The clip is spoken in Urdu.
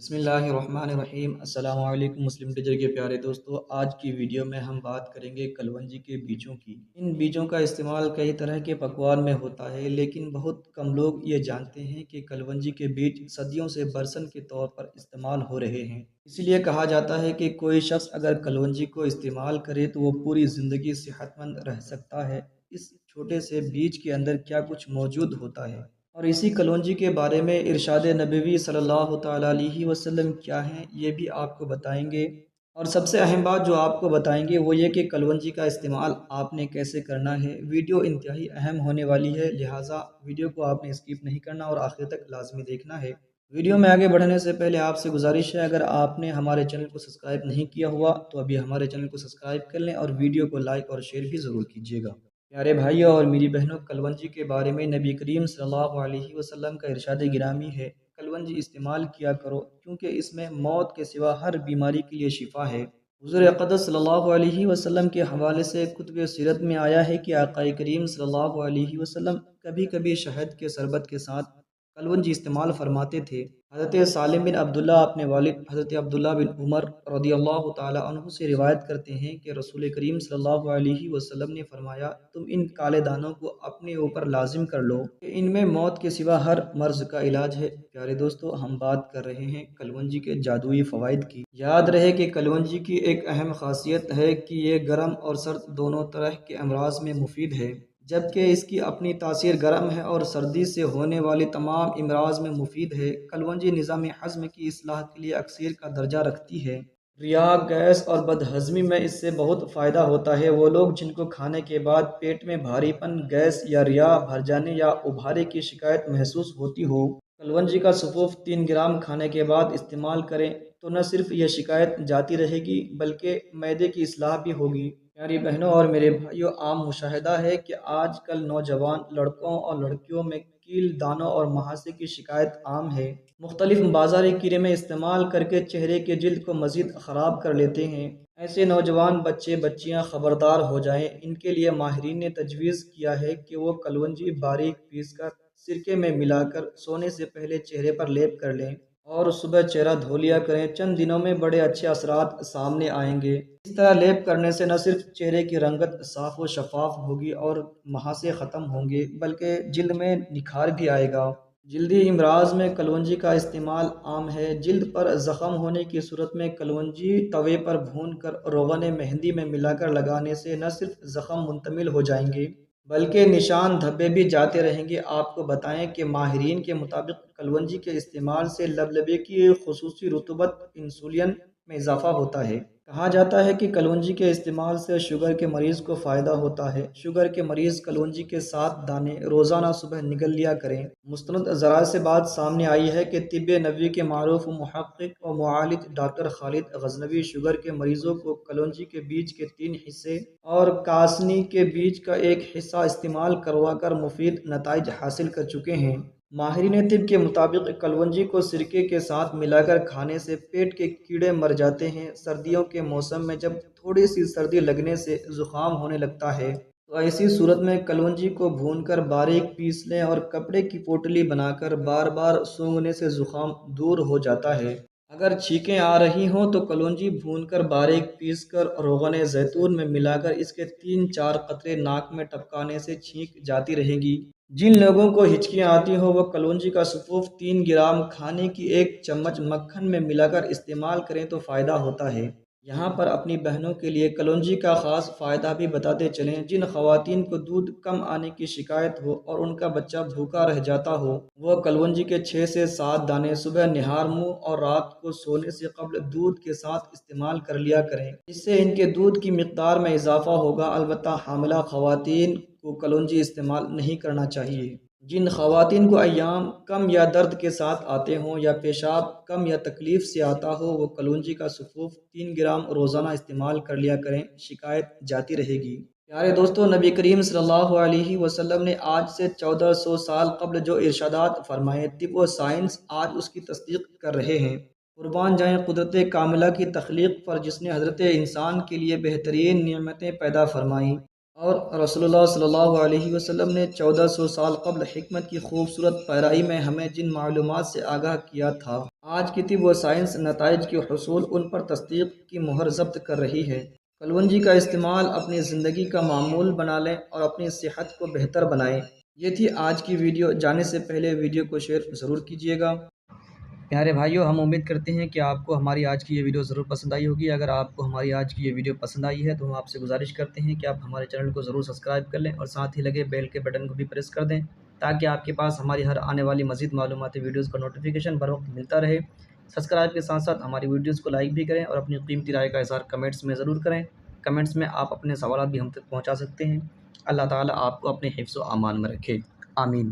بسم اللہ الرحمن الرحیم۔ السلام علیکم مسلم ٹیچر کے پیارے دوستو، آج کی ویڈیو میں ہم بات کریں گے کلونجی کے بیجوں کی۔ ان بیجوں کا استعمال کئی طرح کے پکوان میں ہوتا ہے، لیکن بہت کم لوگ یہ جانتے ہیں کہ کلونجی کے بیج صدیوں سے برسن کے طور پر استعمال ہو رہے ہیں۔ اس لیے کہا جاتا ہے کہ کوئی شخص اگر کلونجی کو استعمال کرے تو وہ پوری زندگی صحت مند رہ سکتا ہے۔ اس چھوٹے سے بیج کے اندر کیا کچھ موجود ہوتا ہے اور اسی کلونجی کے بارے میں ارشاد نبوی صلی اللہ تعالیٰ علیہ وسلم کیا ہیں، یہ بھی آپ کو بتائیں گے۔ اور سب سے اہم بات جو آپ کو بتائیں گے وہ یہ کہ کلونجی کا استعمال آپ نے کیسے کرنا ہے۔ ویڈیو انتہائی اہم ہونے والی ہے، لہٰذا ویڈیو کو آپ نے اسکپ نہیں کرنا اور آخر تک لازمی دیکھنا ہے۔ ویڈیو میں آگے بڑھنے سے پہلے آپ سے گزارش ہے، اگر آپ نے ہمارے چینل کو سبسکرائب نہیں کیا ہوا تو ابھی ہمارے چینل کو سبسکرائب کر لیں اور ویڈیو کو لائک اور شیئر بھی ضرور کیجیے گا۔ پیارے بھائیوں اور میری بہنوں، کلونجی کے بارے میں نبی کریم صلی اللہ علیہ وسلم کا ارشاد گرامی ہے، کلونجی استعمال کیا کرو کیونکہ اس میں موت کے سوا ہر بیماری کے لیے شفا ہے۔ حضور اقدس صلی اللہ علیہ وسلم کے حوالے سے کتب سیرت میں آیا ہے کہ آقا کریم صلی اللہ علیہ وسلم کبھی کبھی شہد کے شربت کے ساتھ کلونجی استعمال فرماتے تھے۔ حضرت سالم بن عبداللہ اپنے والد حضرت عبداللہ بن عمر رضی اللہ تعالیٰ عنہ سے روایت کرتے ہیں کہ رسول کریم صلی اللہ علیہ وسلم نے فرمایا، تم ان کالے دانوں کو اپنے اوپر لازم کر لو کہ ان میں موت کے سوا ہر مرض کا علاج ہے۔ پیارے دوستو، ہم بات کر رہے ہیں کلونجی کے جادوئی فوائد کی۔ یاد رہے کہ کلونجی کی ایک اہم خاصیت ہے کہ یہ گرم اور سرد دونوں طرح کے امراض میں مفید ہے، جبکہ اس کی اپنی تاثیر گرم ہے اور سردی سے ہونے والی تمام امراض میں مفید ہے۔ کلونجی نظام ہضم کی اصلاح کے لیے اکسیر کا درجہ رکھتی ہے۔ ریا، گیس اور بد ہضمی میں اس سے بہت فائدہ ہوتا ہے۔ وہ لوگ جن کو کھانے کے بعد پیٹ میں بھاری پن، گیس یا ریا بھر جانے یا ابھارے کی شکایت محسوس ہوتی ہو، کلونجی کا سفوف 3 گرام کھانے کے بعد استعمال کریں تو نہ صرف یہ شکایت جاتی رہے گی بلکہ معدے کی اصلاح بھی ہوگی۔ پیاری بہنوں اور میرے بھائیوں، عام مشاہدہ ہے کہ آج کل نوجوان لڑکوں اور لڑکیوں میں کیل، دانوں اور مہاسے کی شکایت عام ہے۔ مختلف بازاری کریمیں استعمال کر کے چہرے کے جلد کو مزید خراب کر لیتے ہیں۔ ایسے نوجوان بچے بچیاں خبردار ہو جائیں۔ ان کے لیے ماہرین نے تجویز کیا ہے کہ وہ کلونجی باریک پیس کر سرکے میں ملا کر سونے سے پہلے چہرے پر لیپ کر لیں اور صبح چہرہ دھو لیا کریں۔ چند دنوں میں بڑے اچھے اثرات سامنے آئیں گے۔ اس طرح لیپ کرنے سے نہ صرف چہرے کی رنگت صاف و شفاف ہوگی اور مہاسے ختم ہوں گے بلکہ جلد میں نکھار بھی آئے گا۔ جلدی امراض میں کلونجی کا استعمال عام ہے۔ جلد پر زخم ہونے کی صورت میں کلونجی توے پر بھون کر روغن مہندی میں ملا کر لگانے سے نہ صرف زخم منتمل ہو جائیں گے بلکہ نشان دھبے بھی جاتے رہیں گے۔ آپ کو بتائیں کہ ماہرین کے مطابق کلونجی کے استعمال سے لبلبے کی خصوصی رطوبت انسولین میں اضافہ ہوتا ہے۔ کہا جاتا ہے کہ کلونجی کے استعمال سے شوگر کے مریض کو فائدہ ہوتا ہے۔ شوگر کے مریض کلونجی کے 7 دانے روزانہ صبح نگل لیا کریں۔ مستند ذرائع سے بات سامنے آئی ہے کہ طب نبوی کے معروف محقق و معالج ڈاکٹر خالد غزنوی شوگر کے مریضوں کو کلونجی کے بیج کے 3 حصے اور کاسنی کے بیج کا 1 حصہ استعمال کروا کر مفید نتائج حاصل کر چکے ہیں۔ ماہرین طب کے مطابق کلونجی کو سرکے کے ساتھ ملا کر کھانے سے پیٹ کے کیڑے مر جاتے ہیں۔ سردیوں کے موسم میں جب تھوڑی سی سردی لگنے سے زکام ہونے لگتا ہے تو ایسی صورت میں کلونجی کو بھون کر باریک پیس لیں اور کپڑے کی پوٹلی بنا کر بار بار سونگھنے سے زکام دور ہو جاتا ہے۔ اگر چھینکیں آ رہی ہوں تو کلونجی بھون کر باریک پیس کر روغن زیتون میں ملا کر اس کے 3-4 قطرے ناک میں ٹپکانے سے چھینک جاتی رہے گی۔ جن لوگوں کو ہچکیاں آتی ہوں وہ کلونجی کا سفوف 3 گرام کھانے کی 1 چمچ مکھن میں ملا کر استعمال کریں تو فائدہ ہوتا ہے۔ یہاں پر اپنی بہنوں کے لیے کلونجی کا خاص فائدہ بھی بتاتے چلیں۔ جن خواتین کو دودھ کم آنے کی شکایت ہو اور ان کا بچہ بھوکا رہ جاتا ہو، وہ کلونجی کے 6 سے 7 دانے صبح نہار منہ اور رات کو سونے سے قبل دودھ کے ساتھ استعمال کر لیا کریں۔ اس سے ان کے دودھ کی مقدار میں اضافہ ہوگا۔ البتہ حاملہ خواتین کو کلونجی استعمال نہیں کرنا چاہیے۔ جن خواتین کو ایام کم یا درد کے ساتھ آتے ہوں یا پیشاب کم یا تکلیف سے آتا ہو، وہ کلونجی کا سفوف 3 گرام روزانہ استعمال کر لیا کریں، شکایت جاتی رہے گی۔ پیارے دوستو، نبی کریم صلی اللہ علیہ وسلم نے آج سے 1400 سال قبل جو ارشادات فرمائے، طب و سائنس آج اس کی تصدیق کر رہے ہیں۔ قربان جائیں قدرت کاملہ کی تخلیق پر، جس نے حضرت انسان کے لیے بہترین نعمتیں پیدا فرمائیں، اور رسول اللہ صلی اللہ علیہ وسلم نے 1400 سال قبل حکمت کی خوبصورت پیرائی میں ہمیں جن معلومات سے آگاہ کیا تھا، آج کی طب و سائنس نتائج کے حصول ان پر تصدیق کی مہر ضبط کر رہی ہے۔ کلونجی کا استعمال اپنی زندگی کا معمول بنا لیں اور اپنی صحت کو بہتر بنائیں۔ یہ تھی آج کی ویڈیو۔ جانے سے پہلے ویڈیو کو شیئر ضرور کیجیے گا۔ پیارے بھائیوں، ہم امید کرتے ہیں کہ آپ کو ہماری آج کی یہ ویڈیو ضرور پسند آئی ہوگی۔ اگر آپ کو ہماری آج کی یہ ویڈیو پسند آئی ہے تو ہم آپ سے گزارش کرتے ہیں کہ آپ ہمارے چینل کو ضرور سبسکرائب کر لیں اور ساتھ ہی لگے بیل کے بٹن کو بھی پریس کر دیں تاکہ آپ کے پاس ہماری ہر آنے والی مزید معلوماتی ویڈیوز کا نوٹیفیکیشن بر وقت ملتا رہے۔ سبسکرائب کے ساتھ ساتھ ہماری ویڈیوز کو لائک بھی کریں اور اپنی قیمتی رائے کا اظہار کمنٹس میں ضرور کریں۔ کمنٹس میں آپ اپنے سوالات بھی ہم تک پہنچا سکتے ہیں۔ اللہ تعالیٰ آپ کو اپنے حفظ و امان میں رکھے۔ آمین۔